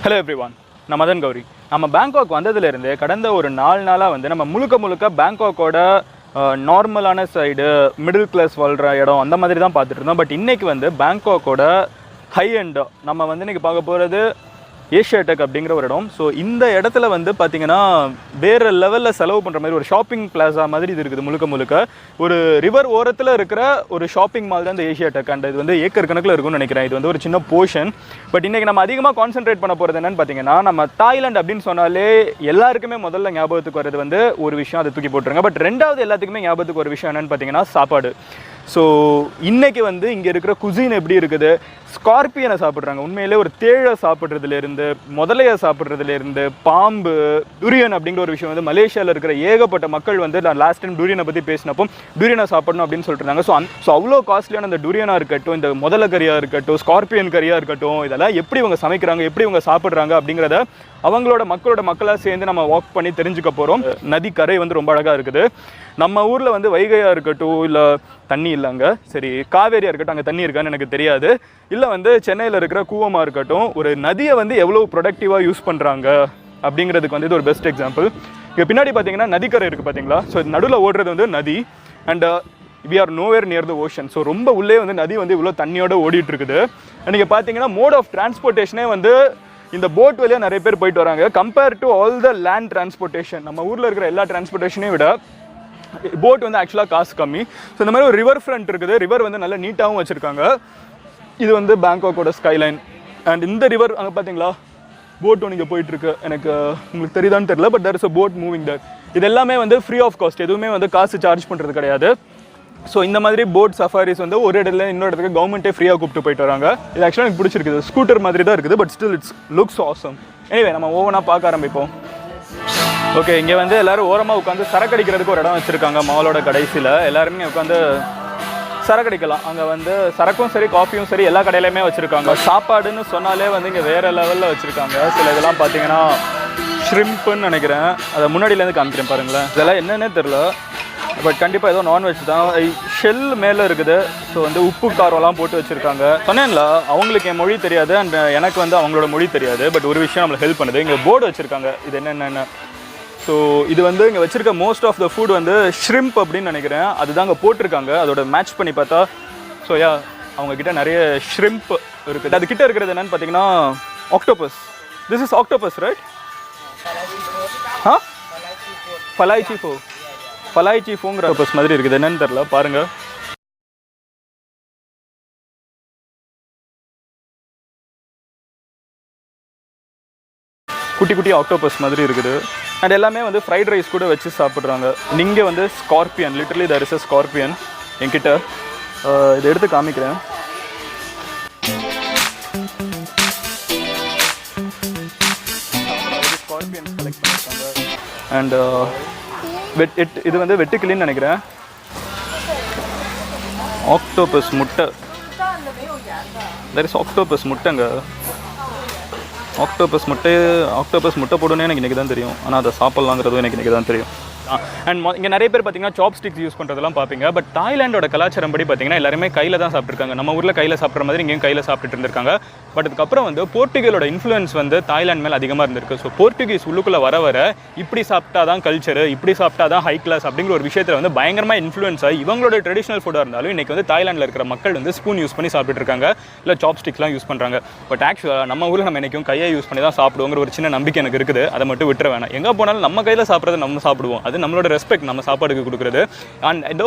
Hello everyone, நான் மதன் கௌரி. நம்ம Bangkok வந்ததுலேருந்து கடந்த ஒரு 4 நாளாக வந்து நம்ம முழுக்க பேங்காக்கோட நார்மலான சைடு, மிடில் கிளாஸ் வாழ்கிற இடம் அந்த மாதிரி தான் பார்த்துட்டு இருந்தோம். பட் இன்றைக்கி வந்து பேங்காக்கோட ஹை எண்ட் நம்ம வந்து இன்றைக்கி பார்க்க போகிறது ஏஷியா டெக் அப்படிங்கிற ஒரு இடம். ஸோ இந்த இடத்துல வந்து பார்த்திங்கன்னா வேறு லெவலில் செலவு பண்ணுற மாதிரி ஒரு ஷாப்பிங் பிளாஸா மாதிரி இது இருக்குது. முழுக்க ஒரு ரிவர் ஓரத்தில் இருக்கிற ஒரு ஷாப்பிங் மால் தான் இந்த ஏஷியா டெக். அண்ட் இது வந்து ஏக்கர் கணக்கில் இருக்கும்னு நினைக்கிறேன். இது வந்து ஒரு சின்ன போர்ஷன். பட் இன்றைக்கி நம்ம அதிகமாக கான்சென்ட்ரேட் பண்ண போகிறது என்னென்னு பார்த்தீங்கன்னா, நம்ம தாய்லாந்து அப்படின்னு சொன்னாலே எல்லாருக்குமே முதல்ல ஞாபகத்துக்கு வர்றது வந்து ஒரு விஷயம், அதை தூக்கி போட்டுருங்க. பட் ரெண்டாவது எல்லாத்துக்குமே ஞாபகத்துக்கு ஒரு விஷயம் என்னென்னு பார்த்தீங்கன்னா சாப்பாடு. ஸோ இன்றைக்கி வந்து இங்கே இருக்கிற குசின் எப்படி இருக்குது, ஸ்கார்பியனை சாப்பிட்றாங்க. உண்மையிலே ஒரு தேழை சாப்பிட்றதுலேருந்து, முதலையை சாப்பிட்றதுலேருந்து, பாம்பு, டூரியன் அப்படிங்கிற ஒரு விஷயம் வந்து மலேசியாவில் இருக்கிற ஏகப்பட்ட மக்கள் வந்து நான் லாஸ்ட் டைம் டூரியனை பற்றி பேசினப்போ டூரியனை சாப்பிடணும் அப்படின்னு சொல்லிட்டு இருந்தாங்க. ஸோ அவ்வளோ காஸ்ட்லியான அந்த டூரியனாக இருக்கட்டும், இந்த முதலை கறியாக இருக்கட்டும், ஸ்கார்பியன் கறியாக இருக்கட்டும், இதெல்லாம் எப்படி இவங்க சமைக்கிறாங்க, எப்படி இவங்க சாப்பிட்றாங்க அப்படிங்கிறத அவங்களோட மக்களாக சேர்ந்து நம்ம வாக் பண்ணி தெரிஞ்சுக்க போகிறோம். நதி கரை வந்து ரொம்ப அழகாக இருக்குது. நம்ம ஊரில் வந்து வைகையாக இருக்கட்டும், இல்லை தண்ணி இல்லைங்க, சரி காவேரியாக இருக்கட்டும், அங்கே தண்ணி இருக்கான்னு எனக்கு தெரியாது, இல்லை வந்து சென்னையில் இருக்கிற கூவமாக இருக்கட்டும், ஒரு நதியை வந்து எவ்வளோ ப்ரொடக்டிவாக யூஸ் பண்ணுறாங்க அப்படிங்கிறதுக்கு வந்து இது ஒரு பெஸ்ட் எக்ஸாம்பிள். இங்கே பின்னாடி பார்த்தீங்கன்னா நதிக்கரை இருக்குது பார்த்தீங்களா. ஸோ நடுவில் ஓடுறது வந்து நதி. And we are nowhere near the ocean. So ரொம்ப உள்ளே வந்து நதி வந்து இவ்வளோ தண்ணியோடு ஓடிட்டு இருக்குது. நீங்கள் பார்த்தீங்கன்னா மோட் ஆஃப் டிரான்ஸ்போர்ட்டேஷனே வந்து இந்த போட் வழியாக நிறைய பேர் போயிட்டு வராங்க. Compare to all the land transportation, நம்ம ஊரில் இருக்கிற எல்லா டிரான்ஸ்போர்ட்டேஷனையும் விட போட் வந்து ஆக்சுவலாக காசு கம்மி. ஸோ இந்த மாதிரி ஒரு ரிவர் ஃப்ரண்ட் இருக்குது. ரிவர் வந்து நல்லா நீட்டாகவும் வச்சுருக்காங்க. இது வந்து பேங்காக்கோட ஸ்கைலைன். அண்ட் இந்த ரிவர் அங்கே பார்த்தீங்களா போட்டும் நீங்கள் போயிட்டுருக்கு. எனக்கு உங்களுக்கு தெரியுதான்னு தெரியல, but there is a boat moving that. இது எல்லாமே வந்து ஃப்ரீ ஆஃப் காஸ்ட், எதுவுமே வந்து காசு சார்ஜ் பண்ணுறது கிடையாது. ஸோ இந்த மாதிரி போட் சஃபாரிஸ் வந்து ஒரு இடத்துல இன்னொரு இடத்துக்கு கவர்மெண்ட்டே ஃப்ரீயாக கூப்பிட்டு போயிட்டு வராங்க. இது ஆக்சுவலாக எனக்கு பிடிச்சிருக்குது. ஸ்கூட்டர் மாதிரி தான் இருக்குது, but still it's looks awesome. Anyway நம்ம ஒவ்வொன்றா பார்க்க ஆரம்பிப்போம். ஓகே, இங்கே வந்து எல்லோரும் ஓரமாக உட்காந்து சரக்கடிக்கிறதுக்கு ஒரு இடம் வச்சுருக்காங்க. மாலோட கடைசியில் எல்லாருமே உட்காந்து சரக்கடிக்கலாம். அங்கே வந்து சரக்கும் சரி, காஃபியும் சரி, எல்லா கடையிலையுமே வச்சுருக்காங்க. சாப்பாடுன்னு சொன்னாலே வந்து இங்கே வேறு லெவலில் வச்சுருக்காங்க. சில இதெல்லாம் பார்த்தீங்கன்னா ஷ்ரிம்ப்புன்னு நினைக்கிறேன். அதை முன்னாடியிலேருந்து காமிக்கிறேன் பாருங்களேன். இதெல்லாம் என்னன்னே தெரில, பட் கண்டிப்பாக ஏதோ நான்வெஜ் தான். ஷெல் மேலே இருக்குது. ஸோ வந்து உப்பு காரம்லாம் போட்டு வச்சுருக்காங்க. சொன்னேன்ல, அவங்களுக்கு என் மொழி தெரியாது அண்ட் எனக்கு வந்து அவங்களோட மொழி தெரியாது. பட் ஒரு விஷயம் நம்மளுக்கு ஹெல்ப் பண்ணுது. இங்கே போர்டு வச்சுருக்காங்க, இது என்னென்ன. ஸோ இது வந்து இங்கே வச்சுருக்க மோஸ்ட் ஆஃப் த ஃபுட் வந்து ஷ்ரிம்ப் அப்படின்னு நினைக்கிறேன். அதுதான் அங்கே போட்டிருக்காங்க. அதோட மேட்ச் பண்ணி பார்த்தா ஸோ அவங்கக்கிட்ட நிறைய ஷ்ரிம்ப் இருக்குது. அது கிட்டே இருக்கிறது என்னென்னு பார்த்தீங்கன்னா octopus. This is octopus right? பலாய் சீஃபுங்கிற ஆக்டோபஸ் மாதிரி இருக்குது. என்னன்னு தெரில, பாருங்கள். குட்டி ஆக்டோபஸ் மாதிரி இருக்குது. அண்ட் எல்லாமே வந்து ஃப்ரைட் ரைஸ் கூட வச்சு சாப்பிட்றாங்க. நீங்கள் வந்து scorpion, literally there is a scorpion என்கிட்ட. இதை எடுத்து காமிக்கிறேன். ஸ்கார்பியன்ஸ் கலெக்ட் பண்ணியிருக்காங்க. அண்ட் இது வந்து வெட்டுக்கிளின்னு நினைக்கிறேன். ஆக்டோபஸ் முட்டை, தேர் இஸ் ஆக்டோபஸ் முட்டைங்க. ஆக்டோபஸ் முட்டை போடணுன்னு எனக்கு இன்றைக்கி தான் தெரியும். ஆனால் அதை சாப்பிட்லாங்கிறதும் எனக்கு இன்றைக்கி தான் தெரியும். அண்ட் இங்கே நிறைய பேர் பார்த்தீங்கன்னா சாப்ஸ்டிக்ஸ் யூஸ் பண்ணுறதெல்லாம் பார்ப்பீங்க. பட் தாய்லாண்டோட கலாச்சாரம் படி பார்த்தீங்கன்னா எல்லாருமே கையில் தான் சாப்பிட்ருக்காங்க. நம்ம ஊரில் கையில் சாப்பிட்ற மாதிரி இங்கேயும் கையில் சாப்பிட்டுட்டு இருந்திருக்காங்க. பட் அதுக்கப்புறம் வந்து போர்ட்டுகீஸோட இன்ஃப்ளூயன்ஸ் வந்து தாய்லாந்து மேலே அதிகமாக இருந்திருக்கு. ஸோ போர்ட்டுகீஸ் உள்ளுக்குள்ளே வர இப்படி சாப்பிட்டா தான் கல்ச்சரு, இப்படி சாப்பிட்டா தான் ஹை கிளாஸ் அப்படிங்கிற ஒரு விஷயத்தில் வந்து பயங்கரமாக இன்ஃப்ளூயன்ஸ் ஆகி இவங்களோட ட்ரெடிஷனல் ஃபுட்டாக இருந்தாலும் இன்றைக்கி வந்து தாய்லாண்டில் இருக்கிற மக்கள் வந்து ஸ்பூன் யூஸ் பண்ணி சாப்பிட்டுருக்காங்க, இல்லை சாப்ஸ்டிக்ஸ்லாம் யூஸ் பண்ணுறாங்க. பட் ஆக்சுவலாக நம்ம ஊரில் நம்ம என்றைக்கும் கையை யூஸ் பண்ணி தான் சாப்பிடுவோங்கிற ஒரு சின்ன நம்பிக்கை எனக்கு இருக்குது. அதை மட்டும் விட்டுற வேணாம். எங்கே போனாலும் நம்ம கையில் சாப்பிட்றது நம்ம சாப்பிடுவோம். அது நம்மளோட ரெஸ்பெக்ட், நம்ம சாப்பாடுக்கு கொடுக்குறது. அண்ட்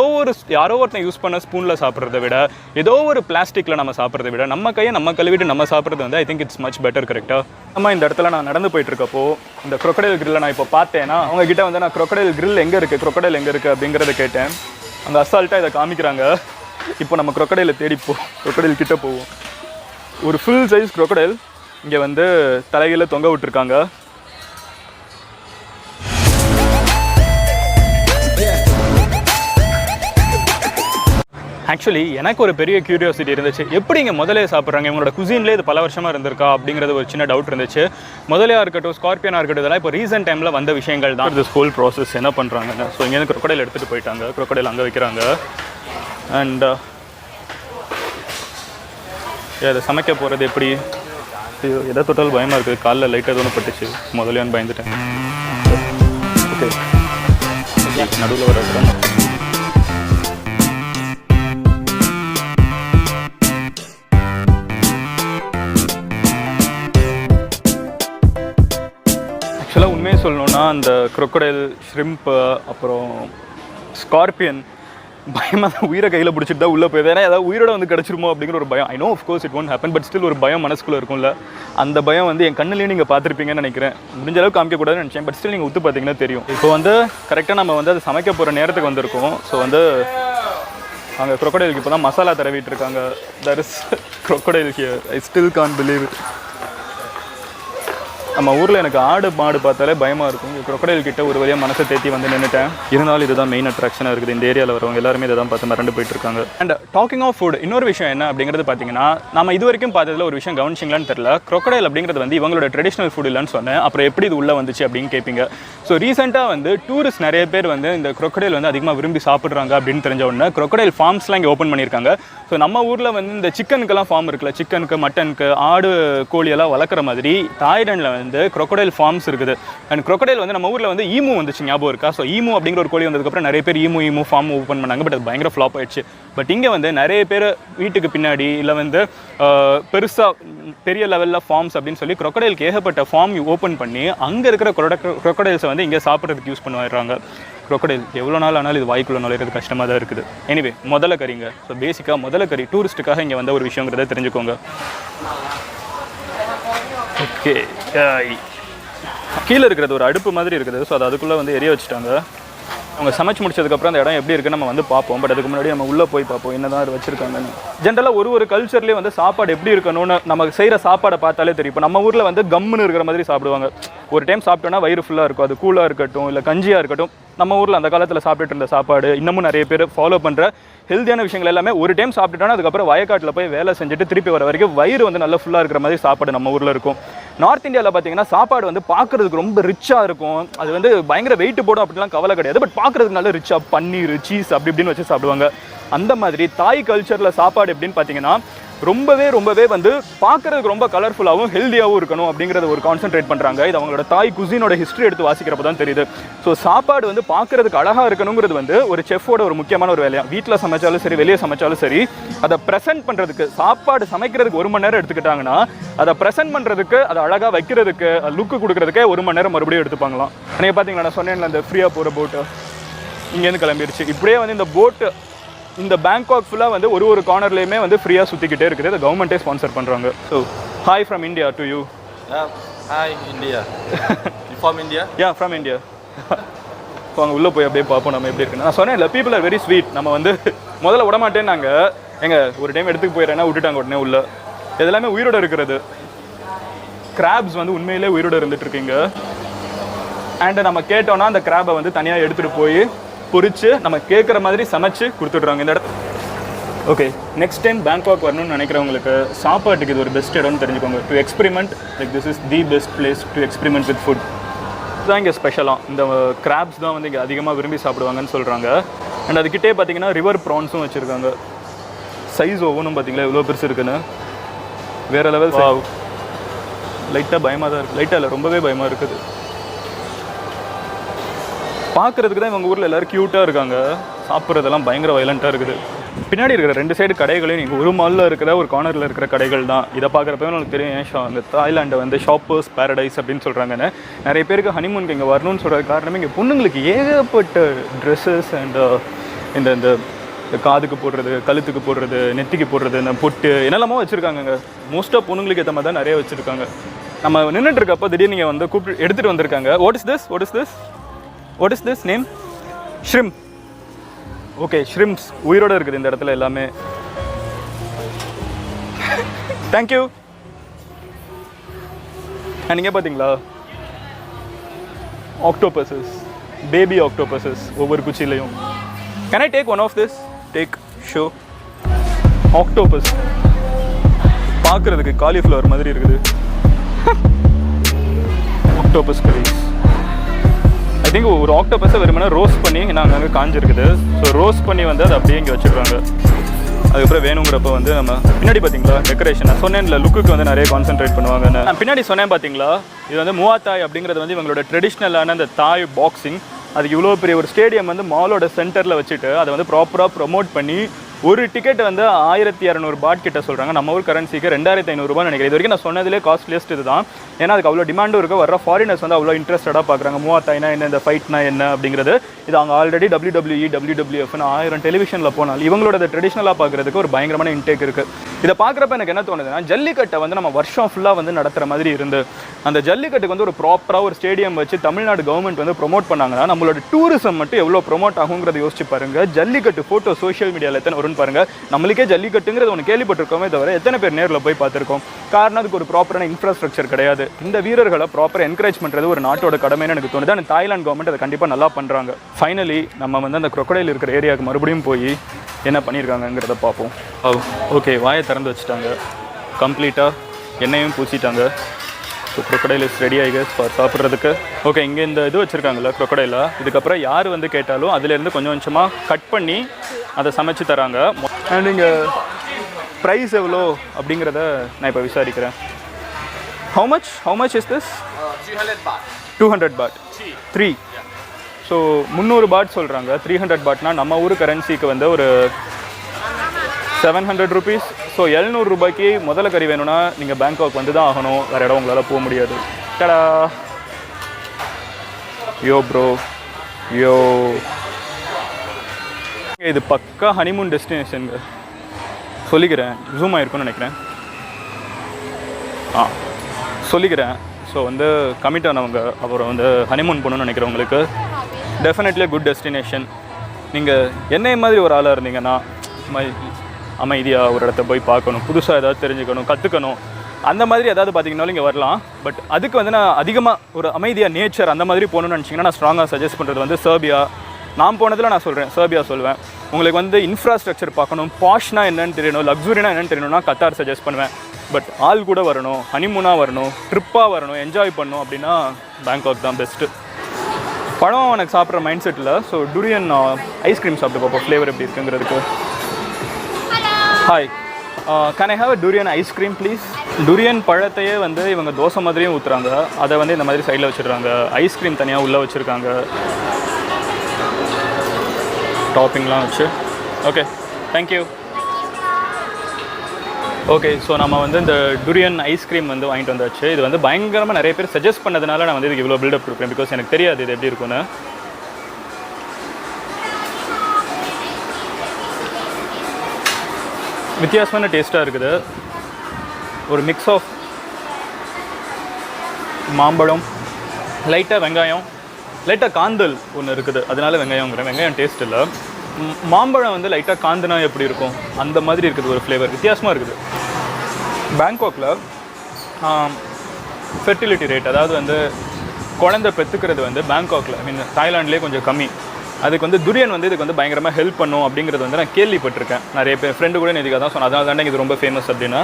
யாரோ ஒருத்தன் யூஸ் பண்ண ஸ்பூனில் சாப்பிட்றத விட, ஏதோ ஒரு பிளாஸ்டிக்கில் நம்ம சாப்பிட்றத விட, நம்ம கையை நம்ம கழுவிட்டு நம்ம சாப்பிட்றது வந்து I think it's much better. கரெக்டாக நம்ம இந்த இடத்துல நான் நடந்து போயிட்டு இருக்கப்போ இந்த crocodile grill நான் இப்போ பார்த்தேன்னா, அவங்க கிட்ட வந்து நான் crocodile grill எங்கே இருக்குது, crocodile எங்கே இருக்குது அப்படிங்கிறத கேட்டேன். அங்கே அசால்ட்டாக இதை காமிக்கிறாங்க. இப்போ நம்ம crocodile தேடிப்போம், crocodile கிட்ட போவோம். ஒரு ஃபுல் சைஸ் crocodile இங்கே வந்து தலையில் தொங்க விட்டுருக்காங்க. ஆக்சுவலி எனக்கு ஒரு பெரிய க்யூரியாசிட்டி இருந்துச்சு. எப்படி இங்கே முதலே சாப்பிட்றாங்க, இவங்களோட குசின்லேயே இது பல வருஷமாக இருந்திருக்கா அப்படிங்கிறது ஒரு சின்ன டவுட் இருந்துச்சு. முதலையாக இருக்கட்டும், ஸ்கார்பியனாக இருக்கட்டும், இதெல்லாம் இப்போ ரீசெண்ட் டைமில் வந்த விஷயங்கள் தான். திஸ் ஹோல் ப்ராசஸ் என்ன பண்ணுறாங்க. ஸோ இங்கேருந்து crocodile எடுத்துகிட்டு போயிட்டாங்க. crocodile அங்கே வைக்கிறாங்க. அண்ட் இதை சமைக்க போகிறது எப்படி, ஐயோ எதை தொட்டாலும் பயமாக இருக்குது. காலில் லைட்டாக எதுவும் பட்டுச்சு, முதலையான்னு பயந்துட்டேன். ஓகே நடுவில் வர ஆக்சுவலாக உண்மையை சொல்லணுன்னா அந்த crocodile, ஷ்ரிம்ப்பு, அப்புறம் ஸ்கார்பியன் பயமாக தான் உயிரை கையில் பிடிச்சிட்டு தான் உள்ளே போயிடுது. ஏன்னா ஏதாவது உயிரோட வந்து கிடச்சிருமோ அப்படிங்கிற ஒரு பயம். I know of course it won't happen, but still ஒரு பயம் மனசுக்குள்ளே இருக்கும்ல. அந்த பயம் வந்து என் கண்ணிலேயே நீங்கள் பார்த்துருப்பீங்கன்னு நினைக்கிறேன். முடிஞ்ச அளவுக்கு காமிக்கக்கூடாதுன்னு நினச்சேன், பட் ஸ்டில் நீங்கள் உத்து பார்த்தீங்கன்னா தெரியும். இப்போ வந்து கரெக்டாக நம்ம வந்து அது சமைக்க போகிற நேரத்துக்கு வந்திருக்கோம். ஸோ வந்து அங்கே crocodileக்கு இப்போ தான் மசாலா தடவிட்டு இருக்காங்க. That is crocodile here. I still can't believe it. நம்ம ஊரில் எனக்கு ஆடு மாடு பார்த்தாலே பயமாக இருக்கும். crocodile கிட்ட ஒரு வழியாக மனசை தேத்தி வந்து நின்றுட்டேன். இருந்தாலும் இதுதான் மெயின் அட்ராக்ஷனாக இருக்குது. இந்த ஏரியாவில் வரவங்க எல்லாருமே இதை தான் பார்த்து மறந்து போயிட்டு இருக்காங்க. அண்ட் டாக்கிங் ஆஃப் ஃபுட், இன்னொரு விஷயம் என்ன அப்படிங்கிறது பார்த்தீங்கன்னா, நம்ம இது வரைக்கும் பார்த்ததுல ஒரு விஷயம் கவனிச்சிங்களான்னு தெரியல. crocodile அப்படிங்கிறது வந்து இவங்களோட ட்ரெடிஷ்னல் ஃபுட் இல்லைன்னு சொன்னேன். அப்புறம் எப்படி இது உள்ளே வந்துச்சு அப்படின்னு கேட்பீங்க. ஸோ ரீசெண்டாக வந்து டூரிஸ்ட் நிறைய பேர் வந்து இந்த crocodile வந்து அதிகமாக விரும்பி சாப்பிட்றாங்க அப்படின்னு தெரிஞ்ச உடனே crocodile ஃபார்ம்ஸ்லாம் இங்கே ஓப்பன் பண்ணியிருக்காங்க. ஸோ நம்ம ஊரில் வந்து இந்த சிக்கனுக்கெல்லாம் ஃபார்ம் இருக்குல்ல, சிக்கனுக்கு, மட்டனுக்கு, ஆடு, கோழியெல்லாம் வளர்க்குற மாதிரி தாய்லாண்டில் வந்து crocodile ஃபார்ம்ஸ் இருக்குது. அண்ட் crocodile வந்து நம்ம ஊரில் வந்து ஈமு வந்துச்சு, ஞாபகம் இருக்கா? ஸோ ஈமு அப்படிங்கிற ஒரு கோழி வந்ததுக்கப்புறம் நிறைய பேர் ஈமு ஃபார்ம் ஓப்பன் பண்ணாங்க. பட் அது பயங்கர ஃப்ளாப் ஆயிடுச்சு. பட் இங்கே வந்து நிறைய பேர் வீட்டுக்கு பின்னாடி இல்லை வந்து பெருசாக பெரிய லெவலில் ஃபார்ம்ஸ் அப்படின்னு சொல்லி crocodileக்கு ஏகப்பட்ட ஃபார்ம் ஓப்பன் பண்ணி அங்கே இருக்கிற crocodiles வந்து இங்கே சாப்பிட்றதுக்கு யூஸ் பண்ணுவாங்க. crocodile எவ்வளோ நாள் ஆனாலும் இது வாய்க்குள்ள நுழையிறது கஷ்டமாக தான் இருக்குது. எனிவே முதல்ல கறிங்க. ஸோ பேசிக்காக முதல்ல கறி டூரிஸ்ட்டுக்காக இங்கே வந்த ஒரு விஷயங்கிறத தெரிஞ்சுக்கோங்க. ஓகே, கீழே இருக்கிறது ஒரு அடுப்பு மாதிரி இருக்குது. ஸோ அது அதுக்குள்ளே வந்து எரிய வச்சுட்டாங்க. அவங்க சமைச்சு முடிச்சதுக்கப்புறம் அந்த இடம் எப்படி இருக்குன்னு நம்ம வந்து பார்ப்போம். பட் அதுக்கு முன்னாடி நம்ம உள்ளே போய் பார்ப்போம் என்ன தான் வச்சுருக்காங்கன்னு. ஜென்ரலாக ஒரு கல்ச்சர்லேயே வந்து சாப்பாடு எப்படி இருக்கணும்னு நம்ம செய்கிற சாப்பாடை பார்த்தாலே தெரியும். இப்போ நம்ம ஊரில் வந்து கம்முன்னு இருக்கிற மாதிரி சாப்பிடுவாங்க. ஒரு டைம் சாப்பிட்டோன்னா வயிறு ஃபுல்லாக இருக்கும். அது கூலாக இருக்கட்டும் இல்லை கஞ்சியாக இருக்கட்டும். நம்ம ஊரில் அந்த காலத்தில் சாப்பிட்டுட்டு இருந்த சாப்பாடு இன்னமும் நிறைய பேர் ஃபாலோ பண்ணுற ஹெல்த்தியான விஷயங்கள் எல்லாமே ஒரு டைம் சாப்பிட்டுட்டோன்னா அதுக்கப்புறம் வயக்காட்டில் போய் வேலை செஞ்சுட்டு திருப்பி வர வரைக்கும் வயிறு வந்து நல்லா ஃபுல்லாக இருக்கிற மாதிரி சாப்பாடு நம்ம ஊரில் இருக்கும். நார்த் இந்தியாவில் பார்த்தீங்கன்னா சாப்பாடு வந்து பார்க்குறதுக்கு ரொம்ப ரிச்சாக இருக்கும். அது வந்து பயங்கர வெயிட் போடும் அப்படிலாம் கவலை கிடையாது. பட் பார்க்குறதுக்கு நல்ல ரிச்சாக பன்னீர், சீஸ் அப்படி இப்படின்னு வச்சு சாப்பிடுவாங்க. அந்த மாதிரி தாய் கல்ச்சரில் சாப்பாடு எப்படின்னு பார்த்தீங்கன்னா ரொம்பவே வந்து பார்க்குறதுக்கு ரொம்ப கலர்ஃபுல்லாகவும் ஹெல்த்தியாகவும் இருக்கணும் அப்படிங்கிறத ஒரு கான்சென்ட்ரேட் பண்ணுறாங்க. இது அவங்களோட தாய் குசினோட ஹிஸ்ட்ரி எடுத்து வாசிக்கிறப்ப தான் தெரியுது. ஸோ சாப்பாடு வந்து பார்க்குறதுக்கு அழகாக இருக்கணுங்கிறது வந்து ஒரு செஃப்போட ஒரு முக்கியமான ஒரு வேலையாக. வீட்டில் சமைச்சாலும் சரி, வெளியே சமைச்சாலும் சரி, அதை ப்ரெசென்ட் பண்ணுறதுக்கு, சாப்பாடு சமைக்கிறதுக்கு 1 மணி நேரம் எடுத்துக்கிட்டாங்கன்னா அதை ப்ரெசென்ட் பண்ணுறதுக்கு, அதை அழகாக வைக்கிறதுக்கு, லுக்கு கொடுக்குறதுக்கே 1 மணி நேரம் மறுபடியும் எடுத்துப்பாங்களாம். நீங்கள் பார்த்தீங்களா, நான் சொன்னேன்ல அந்த ஃப்ரீயாக போகிற போட்டு இங்கேருந்து கிளம்பிடுச்சு. இப்படியே வந்து இந்த போட்டு இந்த பேங்காக் ஃபுல்லாக வந்து ஒரு கார்னர்லேயுமே வந்து ஃப்ரீயாக சுற்றிக்கிட்டே இருக்குது. அதை கவர்மெண்ட்டே ஸ்பான்சர் பண்ணுறாங்க. So hi from India to you. Hi India. From India? Yeah from India. So அங்கே உள்ளே போய் அப்படியே பார்ப்போம் நம்ம எப்படி இருக்குன்னு. நான் சொன்னேன் இல்லை, பீப்புள் ஆர் வெரி ஸ்வீட். நம்ம வந்து முதல்ல விடமாட்டேன்னு நாங்கள் ஒரு டைம் எடுத்துக்கு போயிடறேன்னா விட்டுட்டாங்க உடனே உள்ள. இதெல்லாமே உயிரோடு இருக்கிறது. கிராப்ஸ் வந்து உண்மையிலே உயிரோடு இருந்துட்டு இருக்கீங்க. அண்ட் நம்ம கேட்டோன்னா அந்த கிராபை வந்து தனியாக எடுத்துகிட்டு போய் பொரிச்சு நம்ம கேட்குற மாதிரி சமைச்சு கொடுத்துட்றாங்க இந்த இடத்துல. ஓகே, நெக்ஸ்ட் டைம் பேங்காக் வரணும்னு நினைக்கிறவங்களுக்கு சாப்பாட்டுக்கு இது ஒரு பெஸ்ட் இடம்னு தெரிஞ்சுக்கோங்க. To experiment, like this is the best place to experiment with food. இதுதான் இங்கே ஸ்பெஷலாக. இந்த கிராப்ஸ் தான் வந்து இங்கே அதிகமாக விரும்பி சாப்பிடுவாங்கன்னு சொல்கிறாங்க. அண்ட் அதுக்கிட்டே பார்த்தீங்கன்னா ரிவர் ப்ரான்ஸும் வச்சுருக்காங்க. சைஸ் ஒவ்வொன்றும் பார்த்தீங்களா எவ்வளோ பெருசு இருக்குன்னு. வேறு லெவல். லைட்டாக பயமாக தான் இருக்குது. லைட்டாக இல்லை, ரொம்பவே பயமாக இருக்குது. பார்க்குறதுக்கு தான் இவங்க ஊரில் எல்லோரும் க்யூட்டாக இருக்காங்க. சாப்பிட்றதெல்லாம் பயங்கர வயலண்ட்டாக இருக்குது. பின்னாடி இருக்கிற 2 சைடு கடைகளையும் நீங்கள் ஒரு மாலில் இருக்கிற ஒரு கார்னரில் இருக்கிற கடைகள் தான். இதை பார்க்குறப்ப உங்களுக்கு தெரியும் அங்கே தாய்லாண்டை வந்து ஷாப்பர்ஸ் பேரடைஸ் அப்படின்னு சொல்கிறாங்கன்னு. நிறைய பேருக்கு ஹனிமூனுக்கு இங்கே வரணும்னு சொல்கிற காரணமே இங்கே பொண்ணுங்களுக்கு ஏகப்பட்ட ட்ரெஸ்ஸஸ் அண்ட் இந்த காதுக்கு போடுறது, கழுத்துக்கு போடுறது, நெத்திக்கு போடுறது, இந்த பொட்டு என்னெல்லாமோ வச்சுருக்காங்க. மோஸ்ட்டாக பொண்ணுங்களுக்கு ஏற்ற மாதிரி தான் நிறைய வச்சுருக்காங்க. நம்ம நின்றுட்டு இருக்கப்போ திடீர்னு நீங்கள் வந்து கூப்பிட்டு எடுத்துகிட்டு வந்திருக்காங்க. What is this name? Shrimp. Okay, shrimps உயிரோடு இருக்குது இந்த இடத்துல எல்லாமே. தேங்க்யூ. நீங்கள் பார்த்தீங்களா ஆக்டோபஸஸ், பேபி ஆக்டோபஸஸ் ஒவ்வொரு குச்சிலையும். Can I take one of this? Take show. Octopus பார்க்குறதுக்கு காலிஃப்ளவர் மாதிரி இருக்குது. Octopus curries. ஐ திங்க் ஒரு ஆக்டோபஸை வெறுமனே ரோஸ்ட் பண்ணி நாங்கள் அங்கே காஞ்சிருக்குது. ஸோ ரோஸ்ட் பண்ணி வந்து அதை அப்படியே இங்கே வச்சுருக்காங்க. அதுக்கப்புறம் வேணுங்கிறப்ப வந்து நம்ம பின்னாடி பார்த்தீங்களா டெக்கரேஷன் சொன்னேன்ல லுக்குக்கு வந்து நிறைய கான்சென்ட்ரேட் பண்ணுவாங்க. நான் பின்னாடி சொன்னேன் பார்த்தீங்களா, இது வந்து மூவாத்தாய் அப்படிங்கிறது வந்து இவங்களோட ட்ரெடிஷ்னலான அந்த தாய் பாக்ஸிங். அதுக்கு இவ்வளோ பெரிய ஒரு ஸ்டேடியம் வந்து மாலோட சென்டரில் வச்சுட்டு அதை வந்து ப்ராப்பராக ப்ரொமோட் பண்ணி ஒரு டிக்கெட் வந்து 1200 பாட் கிட்ட சொல்கிறாங்க. நம்ம ஊர் கரன்சிக்கு 2500 நினைக்கிறேன். இது வரைக்கும் நான் சொன்னதிலே காஸ்ட்லியஸ்ட் இது தான். ஏன்னா அதுக்கு அவ்வளோ டிமாண்டும் இருக்குது. வர ஃபாரினர்ஸ் வந்து அவ்வளோ இன்ட்ரெஸ்டடாக பார்க்குறாங்க. மூவாத்தாய்னா என்ன, இந்த ஃபைட்னா என்ன அப்படிங்கிறது. இது அவங்க ஆல்ரெடி WWE, WWFன்னு 1000 டெலிவிஷனில் போனால் இவங்களோட ட்ரெடிஷ்னலாக பார்க்குறதுக்கு ஒரு பயங்கரமான இன்டேக் இருக்குது. இதை பார்க்குறப்ப எனக்கு என்ன தோணுதுன்னா, ஜல்லிக்கட்டை வந்து நம்ம வருஷம் ஃபுல்லாக வந்து நடத்துகிற மாதிரி இருந்து அந்த ஜல்லிக்கட்டுக்கு வந்து ஒரு ப்ராப்பராக ஒரு ஸ்டேடியம் வச்சு தமிழ்நாடு கவர்மெண்ட் வந்து ப்ரொமோட் பண்ணாங்கன்னா நம்மளோட டூரிசம் மட்டும் எவ்வளோ ப்ரொமோட் ஆகுங்கிறத யோசிச்சு பாருங்க. ஜல்லிக்கட்டு ஃபோட்டோ சோஷியல் மீடியாவில் எத்தனை வரும்னு பாருங்க. நம்மளுக்கே ஜல்லிக்கட்டுங்கிறது ஒன்று கேள்விப்பட்டிருக்கோமே தவிர எத்தனை பேர் நேரில் போய் பார்த்துருக்கோம். காரணம் அதுக்கு ஒரு ப்ராப்பரான இன்ஃப்ராஸ்ட்ரக்சர் கிடையாது. இந்த வீரர்களை ப்ராப்பராக என்கரேஜ் பண்ணுறது ஒரு நாட்டோட கடமைன்னு எனக்கு தோணுது. அந்த தாய்லாந்து கவர்மெண்ட் அதை கண்டிப்பாக நல்லா பண்ணுறாங்க. ஃபைனலி நம்ம வந்து அந்த crocodile இருக்கிற ஏரியாவுக்கு மறுபடியும் போய் என்ன பண்ணியிருக்காங்கங்கிறத பார்ப்போம். ஓகே, வாயை திறந்து வச்சுட்டாங்க கம்ப்ளீட்டாக, எண்ணெயும் பூச்சிட்டாங்க. ஸோ crocodile இஸ் ரெடி ஆகி ஃபார் சாப்பிட்றதுக்கு. ஓகே, இங்கே இந்த இது வச்சுருக்காங்கல்ல crocodile, இதுக்கப்புறம் யார் வந்து கேட்டாலும் அதுலேருந்து கொஞ்சம் கொஞ்சமாக கட் பண்ணி அதை சமைச்சு தராங்க. அண்ட் இங்கே ப்ரைஸ் எவ்வளோ அப்படிங்கிறத நான் இப்போ விசாரிக்கிறேன். How much is this? 300 baht. 200 baht. 3. So 300 பாட் சொல்கிறாங்க. 300 பாட்னா நம்ம ஊர் கரன்சிக்கு வந்து ஒரு 700 rupees. ஸோ 700 ரூபாய்க்கு முதல்ல கறி வேணும்னா நீங்கள் பேங்காக் வந்து தான் ஆகணும். வேறு இடம் உங்களால் போக முடியாது. டடா, யோ ப்ரோ, யோ. இது பக்கா ஹனிமூன் டெஸ்டினேஷனுங்க சொல்லிக்கிறேன். ஜூம் ஆகிருக்குன்னு நினைக்கிறேன். சொல்லிக்கிறேன். ஸோ வந்து கமிட் ஆனவங்க அப்புறம் வந்து ஹனிமூன் போகணுன்னு நினைக்கிறவங்களுக்கு டெஃபினெட்லி குட் டெஸ்டினேஷன். நீங்கள் என்னை மாதிரி ஒரு ஆளாக இருந்தீங்கன்னா அமைதியாக ஒரு இடத்த போய் பார்க்கணும், புதுசாக ஏதாவது தெரிஞ்சுக்கணும், கற்றுக்கணும், அந்த மாதிரி ஏதாவது பார்த்தீங்கன்னாலும் இங்கே வரலாம். பட் அதுக்கு வந்து நான் அதிகமாக ஒரு அமைதியாக நேச்சர் அந்த மாதிரி போகணுன்னு நினச்சிங்கன்னா நான் ஸ்ட்ராங்காக சஜஸ்ட் பண்ணுறது வந்து சர்பியா. நான் போனதில் நான் சொல்கிறேன் சர்பியா சொல்லுவேன். உங்களுக்கு வந்து இன்ஃப்ராஸ்ட்ரக்சர் பார்க்கணும், பாஷ்னா என்னன்னு தெரியணும், லக்ஸுரினா என்னன்னு தெரியணும்னா கத்தார் சஜஸ்ட் பண்ணுவேன். பட் ஆள் கூட வரணும், ஹனிமூனாக வரணும், ட்ரிப்பாக வரணும், என்ஜாய் பண்ணணும் அப்படின்னா பேங்காக் தான் பெஸ்ட்டு. பழம் எனக்கு சாப்பிட்ற mind settle. So durian ice cream சாப்பிட்டு பார்ப்போம் ஃப்ளேவர் எப்படி இருக்குங்கிறதுக்கு. Hi, can I have a durian ice cream please? Durian பழத்தையே வந்து இவங்க தோசை மாதிரியும் ஊற்றுறாங்க. அதை வந்து இந்த மாதிரி சைடில் வச்சுடுறாங்க. ஐஸ்கிரீம் தனியாக உள்ளே வச்சுருக்காங்க, டாப்பிங்லாம் வச்சு. Okay, thank you. ஓகே, ஸோ நம்ம வந்து இந்த டூரியன் ஐஸ்கிரீம் வந்து வாங்கிட்டு வந்தாச்சு. இது வந்து பயங்கரமாக நிறைய பேர் சஜஸ்ட் பண்ணதுனால நான் வந்து இதுக்கு இவ்வளோ பில்டப் கொடுப்பேன். பிகாஸ் எனக்கு தெரியாது இது எப்படி இருக்குன்னு. வித்தியாசமான டேஸ்ட்டாக இருக்குது. ஒரு மிக்ஸ் ஆஃப் மாம்பழம், லைட்டாக வெங்காயம், லைட்டாக காந்தல் ஒன்று இருக்குது, அதனால வெங்காயங்கிறேன். வெங்காயம் டேஸ்ட் இல்லை. மாம்பழம் வந்து லைட்டாக காந்துனா எப்படி இருக்கும் அந்த மாதிரி இருக்குது. ஒரு ஃப்ளேவர் வித்தியாசமாக இருக்குது. பேங்காக்கில் ஃபெர்டிலிட்டி ரேட், அதாவது வந்து குழந்தை பெற்றுக்கிறது வந்து பேங்காக்கில் மீன் தாய்லாண்ட்லேயே கொஞ்சம் கம்மி. அதுக்கு வந்து துரியன் வந்து இதுக்கு வந்து பயங்கரமாக ஹெல்ப் பண்ணும் அப்படிங்கிறது வந்து நான் கேள்விப்பட்டிருக்கேன். நிறைய பேர் ஃப்ரெண்டு கூட இதுக்காக தான் சொன்னேன். அதனால தானே இது ரொம்ப ஃபேமஸ் அப்படின்னா.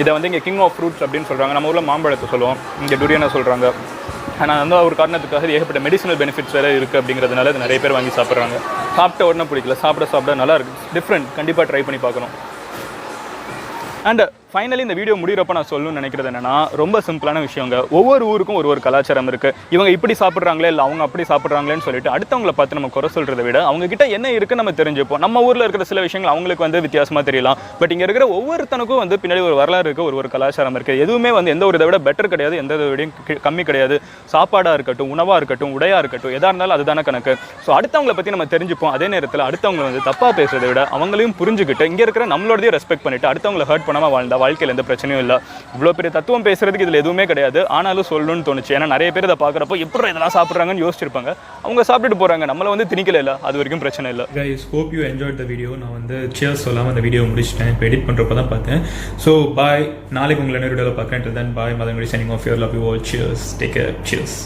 இதை வந்து இங்கே கிங் ஆஃப் ஃப்ரூட்ஸ் அப்படின்னு சொல்கிறாங்க. நம்ம ஊரில் மாம்பழத்தை சொல்லுவோம், இங்கே டூரியனை சொல்கிறாங்க. ஆனால் வந்து ஒரு காரணத்துக்காக ஏகப்பட்ட மெடிசனல் பெனிஃபிட்ஸ் வேறு இருக்குது அப்படிங்கிறதுனால இது நிறைய பேர் வாங்கி சாப்பிட்றாங்க. சாப்பிட்ட உடனே பிடிக்கல, சாப்பிட நல்லா இருக்குது, டிஃப்ரெண்ட், கண்டிப்பாக ட்ரை பண்ணி பார்க்கணும். அண்ட் ஃபைனலி இந்த வீடியோ முடிகிறப்ப நான் சொல்லணும்னு நினைக்கிறது என்னென்னா, ரொம்ப சிம்பிளான விஷயங்க. ஒவ்வொரு ஊருக்கும் ஒரு கலாச்சாரம் இருக்குது. இவங்க இப்படி சாப்பிட்றாங்களே இல்லை அவங்க அப்படி சாப்பிட்றாங்களேன்னு சொல்லிட்டு அடுத்தவங்களை பார்த்து நம்ம குறை சொல்கிறத விட அவங்ககிட்ட என்ன இருக்குன்னு நம்ம தெரிஞ்சுப்போம். நம்ம ஊரில் இருக்கிற சில விஷயங்கள் அவங்களுக்கு வந்து வித்தியாசமாக தெரியலாம். பட் இங்கே இருக்கிற ஒவ்வொருத்தனுக்கும் வந்து பின்னாடி ஒரு வரலாறு இருக்குது, ஒரு கலாச்சாரம் இருக்குது. எதுவுமே வந்து எந்த ஒரு இதை விட பெட்டர் கிடையாது, எந்த விடையும் கம்மி கிடையாது. சாப்பாடாக இருக்கட்டும், உணவாக இருக்கட்டும், உடையாக இருக்கட்டும், எதாக இருந்தாலும் அதுதானே கணக்கு. ஸோ அடுத்தவங்களை பற்றி நம்ம தெரிஞ்சுப்போம். அதே நேரத்தில் அடுத்தவங்களை வந்து தப்பாக பேசுறதை விட அவங்களையும் புரிஞ்சுக்கிட்டு இங்கே இருக்கிற நம்மளோடதையும் ரெஸ்பெக்ட் பண்ணிவிட்டு அடுத்தவங்களை ஹர்ட் பண்ணாமல் வாழ்ந்தா வாழ்க்கையில் எந்த பிரச்சனையும் இல்லை. இவ்வளோ பெரிய தத்துவம் பேசுறதுக்கு இதில் எதுவுமே கிடையாது. ஆனாலும் சொல்லணும்னு தோணுச்சு. ஏன்னா நிறைய பேர் இதை பார்க்குறப்போ எப்படி இதெல்லாம் சாப்பிட்றாங்கன்னு யோசிச்சிருப்பாங்க. அவங்க சாப்பிட்டுட்டு போகிறாங்க, நம்மளை வந்து திணிக்கல இல்லை, அது வரைக்கும் பிரச்சனை இல்லை. Guys, hope you enjoyed the video. நான் வந்து சியர்ஸ் சொல்லாமல் அந்த வீடியோ முடிச்சிட்டேன். இப்போ எடிட் பண்ணுறப்ப தான் பார்த்தேன். ஸோ பாய், நாளைக்கு உங்களை என்ன வீடியோவில் பார்க்குறேன். Then bye, Madhan signing off your love you all. Cheers, take care, cheers.